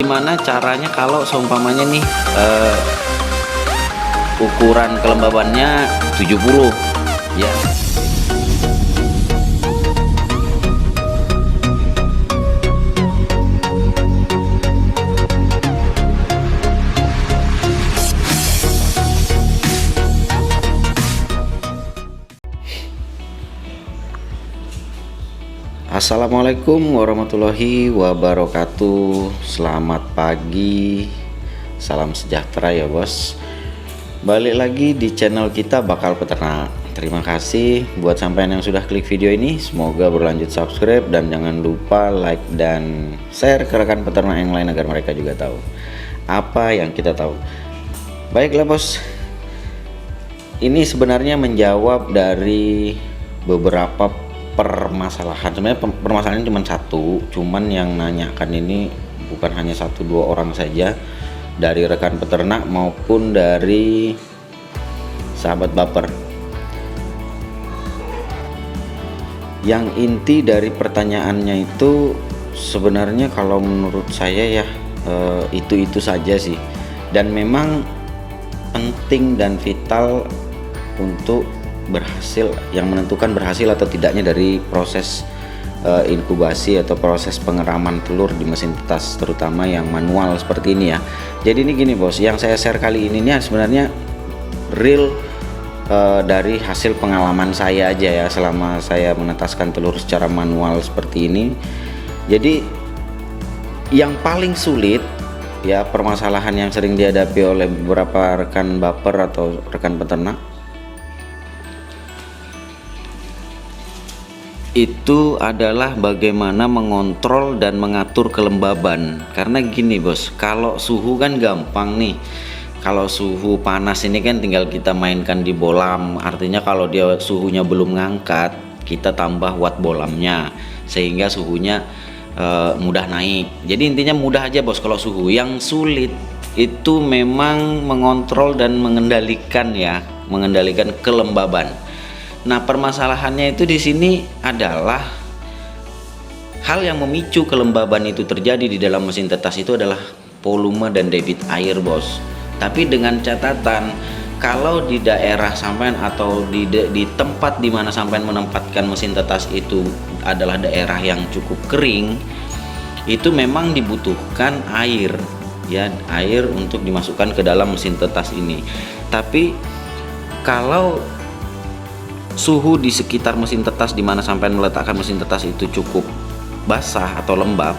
gimana caranya kalau seumpamanya nih ukuran kelembabannya 70 ya. Assalamualaikum warahmatullahi wabarakatuh. Selamat pagi, salam sejahtera ya bos. Balik lagi di channel kita Bakal Peternak. Terima kasih buat sampean yang sudah klik video ini. Semoga berlanjut subscribe dan jangan lupa like dan share ke rekan peternak yang lain agar mereka juga tahu apa yang kita tahu. Baiklah bos, ini sebenarnya menjawab dari beberapa permasalahan. Sebenarnya permasalahannya cuma satu, cuman yang nanyakan ini bukan hanya 1-2 orang saja, dari rekan peternak maupun dari sahabat baper. Yang inti dari pertanyaannya itu sebenarnya kalau menurut saya ya itu saja sih, dan memang penting dan vital untuk berhasil, yang menentukan berhasil atau tidaknya dari proses inkubasi atau proses pengeraman telur di mesin tetas, terutama yang manual seperti ini ya. Jadi ini gini bos, yang saya share kali ini sebenarnya real dari hasil pengalaman saya aja ya, selama saya menetaskan telur secara manual seperti ini. Jadi yang paling sulit ya, permasalahan yang sering dihadapi oleh beberapa rekan baper atau rekan peternak itu adalah bagaimana mengontrol dan mengatur kelembaban. Karena gini bos, kalau suhu kan gampang nih. Kalau suhu panas ini kan tinggal kita mainkan di bolam. Artinya kalau dia suhunya belum ngangkat, kita tambah watt bolamnya sehingga suhunya mudah naik. Jadi intinya mudah aja bos kalau suhu. Yang sulit itu memang mengontrol dan mengendalikan ya, mengendalikan kelembaban. Nah, permasalahannya itu di sini adalah hal yang memicu kelembaban itu terjadi di dalam mesin tetas itu adalah volume dan debit air, bos. Tapi dengan catatan, kalau di daerah sampean atau di tempat di mana sampean menempatkan mesin tetas itu adalah daerah yang cukup kering, itu memang dibutuhkan air ya, air untuk dimasukkan ke dalam mesin tetas ini. Tapi kalau suhu di sekitar mesin tetas di mana sampai meletakkan mesin tetas itu cukup basah atau lembab,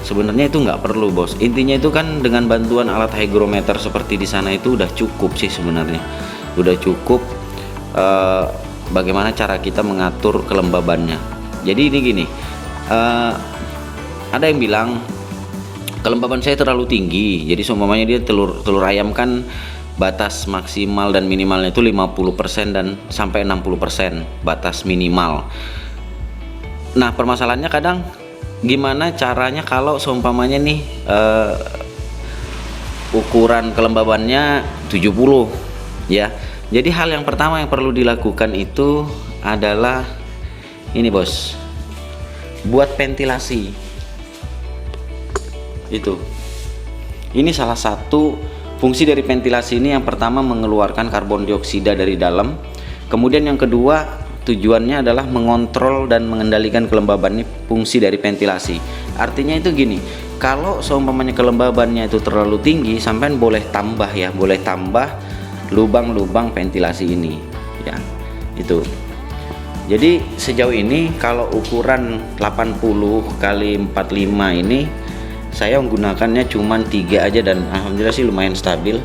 sebenarnya itu nggak perlu bos. Intinya itu kan dengan bantuan alat hygrometer seperti di sana itu udah cukup sih sebenarnya, udah cukup bagaimana cara kita mengatur kelembabannya. Jadi ini gini, ada yang bilang kelembaban saya terlalu tinggi, jadi seumpamanya dia telur ayam kan batas maksimal dan minimalnya itu 50% dan sampai 60% batas minimal. Nah, permasalahannya kadang gimana caranya kalau seumpamanya nih ukuran kelembabannya 70 ya. Jadi hal yang pertama yang perlu dilakukan itu adalah ini bos, buat ventilasi. Itu ini salah satu fungsi dari ventilasi ini. Yang pertama mengeluarkan karbon dioksida dari dalam, kemudian yang kedua tujuannya adalah mengontrol dan mengendalikan kelembaban. Ini fungsi dari ventilasi. Artinya itu gini, kalau seumpamanya kelembabannya itu terlalu tinggi, sampean boleh tambah ya, boleh tambah lubang-lubang ventilasi ini ya. Itu jadi sejauh ini kalau ukuran 80 kali 45 ini saya menggunakannya cuman 3 aja dan alhamdulillah sih lumayan stabil.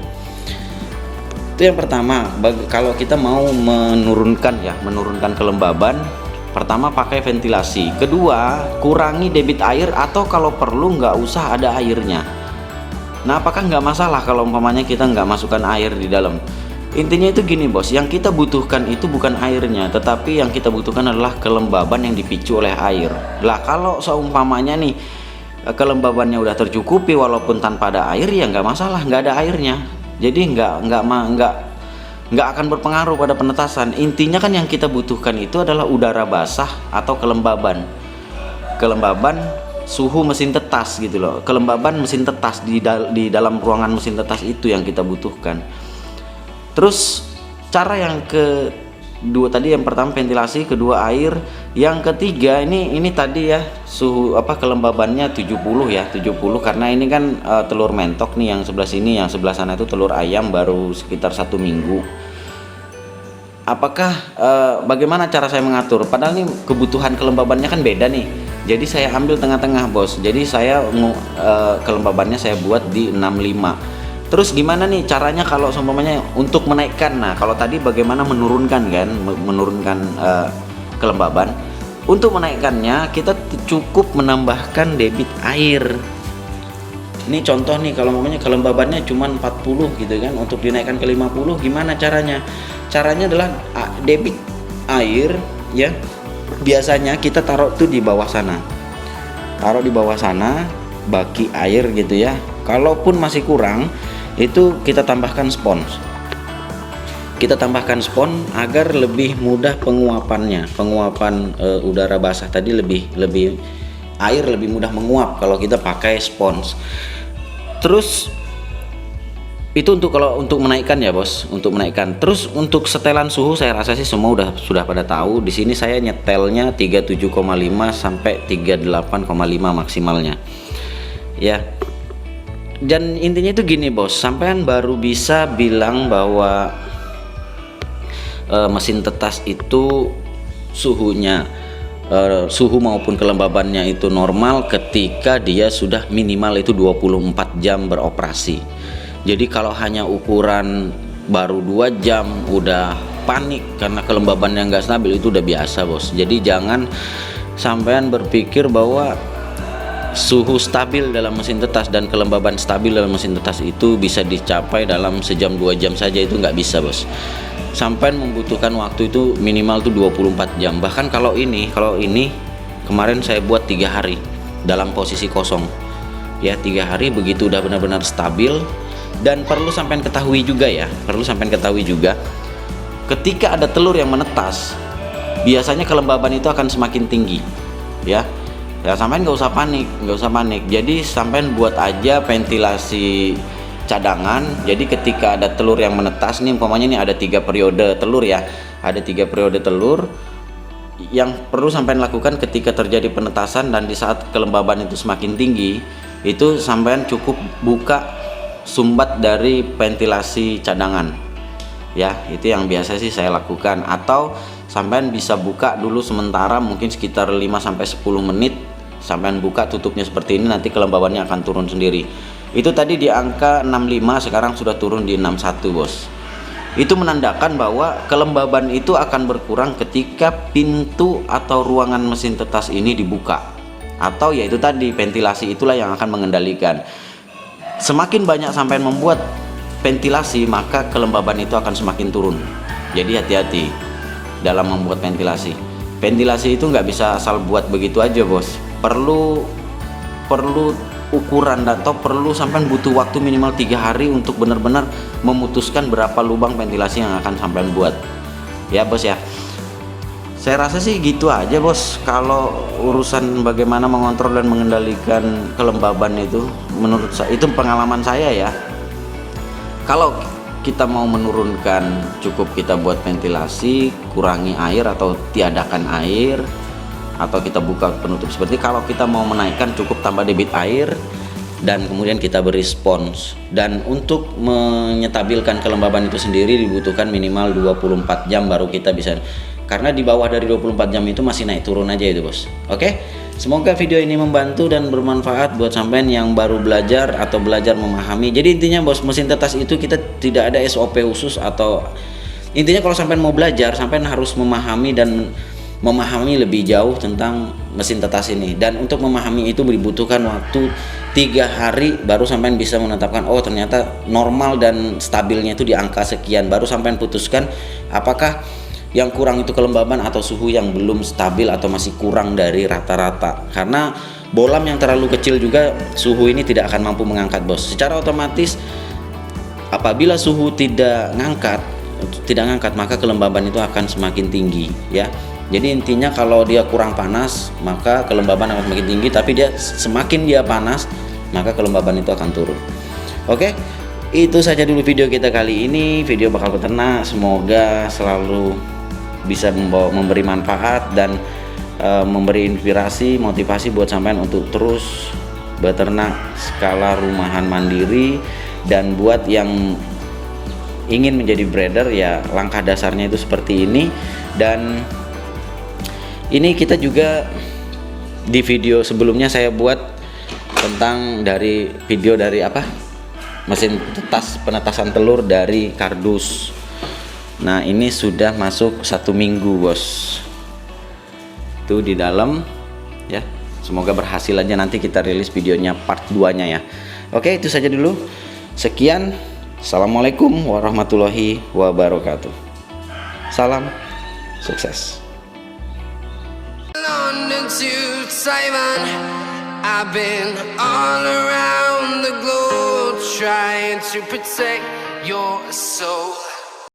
Itu yang pertama. Kalau kita mau menurunkan kelembaban, pertama pakai ventilasi, kedua kurangi debit air atau kalau perlu nggak usah ada airnya. Nah, apakah nggak masalah kalau umpamanya kita nggak masukkan air di dalam? Intinya itu gini bos, yang kita butuhkan itu bukan airnya, tetapi yang kita butuhkan adalah kelembaban yang dipicu oleh air. Lah kalau seumpamanya nih kelembabannya udah tercukupi walaupun tanpa ada air, ya nggak masalah, nggak ada airnya, jadi nggak akan berpengaruh pada penetasan. Intinya kan yang kita butuhkan itu adalah udara basah atau kelembaban suhu mesin tetas gitu loh, kelembaban mesin tetas di dalam ruangan mesin tetas itu yang kita butuhkan. Terus cara yang kedua tadi, yang pertama ventilasi, kedua air, yang ketiga ini tadi ya suhu kelembabannya 70 ya, 70 karena ini kan telur mentok nih yang sebelah sini, yang sebelah sana itu telur ayam baru sekitar 1 minggu. Apakah bagaimana cara saya mengatur? Padahal nih kebutuhan kelembabannya kan beda nih. Jadi saya ambil tengah-tengah bos. Jadi saya kelembabannya saya buat di 65. Terus gimana nih caranya kalau seumpamanya untuk menaikkan? Nah kalau tadi bagaimana menurunkan kan, menurunkan kelembaban. Untuk menaikkannya kita cukup menambahkan debit air. Ini contoh nih, kalau umpamanya kelembabannya cuma 40 gitu kan, untuk dinaikkan ke 50 gimana caranya? Caranya adalah debit air ya. Biasanya kita taruh tuh di bawah sana. Taruh di bawah sana baki air gitu ya. Kalaupun masih kurang, itu kita tambahkan spons. Kita tambahkan spons agar lebih mudah penguapannya. Penguapan udara basah tadi lebih air lebih mudah menguap kalau kita pakai spons. Terus itu untuk menaikkan ya bos, untuk menaikkan. Terus untuk setelan suhu saya rasa sih semua sudah pada tahu. Di sini saya nyetelnya 37,5 sampai 38,5 maksimalnya. Ya. Dan intinya itu gini bos, sampean baru bisa bilang bahwa mesin tetas itu suhunya suhu maupun kelembabannya itu normal ketika dia sudah minimal itu 24 jam beroperasi. Jadi kalau hanya ukuran baru 2 jam udah panik karena kelembabannya nggak stabil, itu udah biasa bos. Jadi jangan sampean berpikir bahwa suhu stabil dalam mesin tetas dan kelembaban stabil dalam mesin tetas itu bisa dicapai dalam sejam 2 jam saja, itu nggak bisa bos. Sampean membutuhkan waktu itu minimal tuh 24 jam. Bahkan kalau ini kemarin saya buat 3 hari dalam posisi kosong ya, 3 hari begitu udah benar-benar stabil. Dan perlu sampean ketahui juga ya, ketika ada telur yang menetas biasanya kelembaban itu akan semakin tinggi ya. Sampean nggak usah panik. Jadi sampean buat aja ventilasi cadangan. Jadi ketika ada telur yang menetas nih, umpamanya nih ada 3 periode telur ya, ada 3 periode telur. Yang perlu sampean lakukan ketika terjadi penetasan dan di saat kelembaban itu semakin tinggi, itu sampean cukup buka sumbat dari ventilasi cadangan ya. Itu yang biasa sih saya lakukan. Atau sampean bisa buka dulu sementara, mungkin sekitar 5-10 menit sampean buka, tutupnya seperti ini, nanti kelembabannya akan turun sendiri. Itu tadi di angka 65, sekarang sudah turun di 61 bos. Itu menandakan bahwa kelembaban itu akan berkurang ketika pintu atau ruangan mesin tetas ini dibuka, atau yaitu tadi ventilasi itulah yang akan mengendalikan. Semakin banyak sampean membuat ventilasi, maka kelembaban itu akan semakin turun. Jadi hati-hati dalam membuat ventilasi. Ventilasi itu nggak bisa asal buat begitu aja bos. Perlu ukuran, atau perlu sampean butuh waktu minimal 3 hari untuk benar-benar memutuskan berapa lubang ventilasi yang akan sampean buat ya bos ya. Saya rasa sih gitu aja bos kalau urusan bagaimana mengontrol dan mengendalikan kelembaban itu. Menurut saya itu pengalaman saya ya. Kalau kita mau menurunkan, cukup kita buat ventilasi, kurangi air atau tiadakan air, atau kita buka penutup seperti. Kalau kita mau menaikkan, cukup tambah debit air dan kemudian kita beri spons. Dan untuk menyetabilkan kelembaban itu sendiri dibutuhkan minimal 24 jam baru kita bisa, karena di bawah dari 24 jam itu masih naik turun aja itu bos. Oke, semoga video ini membantu dan bermanfaat buat sampean yang baru belajar atau belajar memahami. Jadi intinya bos, mesin tetas itu kita tidak ada SOP khusus, atau intinya kalau sampean mau belajar, sampean harus memahami lebih jauh tentang mesin tetas ini. Dan untuk memahami itu dibutuhkan waktu 3 hari baru sampean bisa menetapkan, oh ternyata normal dan stabilnya itu di angka sekian, baru sampean putuskan apakah yang kurang itu kelembaban atau suhu yang belum stabil atau masih kurang dari rata-rata. Karena bolam yang terlalu kecil juga suhu ini tidak akan mampu mengangkat bos. Secara otomatis apabila suhu tidak ngangkat maka kelembaban itu akan semakin tinggi ya. Jadi intinya kalau dia kurang panas maka kelembaban akan semakin tinggi, tapi dia semakin dia panas maka kelembaban itu akan turun. Oke, itu saja dulu video kita kali ini, video bakal peternak. Semoga selalu bisa memberi manfaat dan memberi inspirasi, motivasi buat sampean untuk terus beternak skala rumahan mandiri. Dan buat yang ingin menjadi breeder ya langkah dasarnya itu seperti ini. Dan ini kita juga di video sebelumnya saya buat tentang video dari mesin penetasan telur dari kardus. Nah ini sudah masuk 1 minggu bos, itu di dalam ya. Semoga berhasil aja, nanti kita rilis videonya part 2 nya ya. Oke, itu saja dulu, sekian. Assalamualaikum warahmatullahi wabarakatuh. Salam sukses. London to Taiwan, I've been all around the globe trying to protect your soul.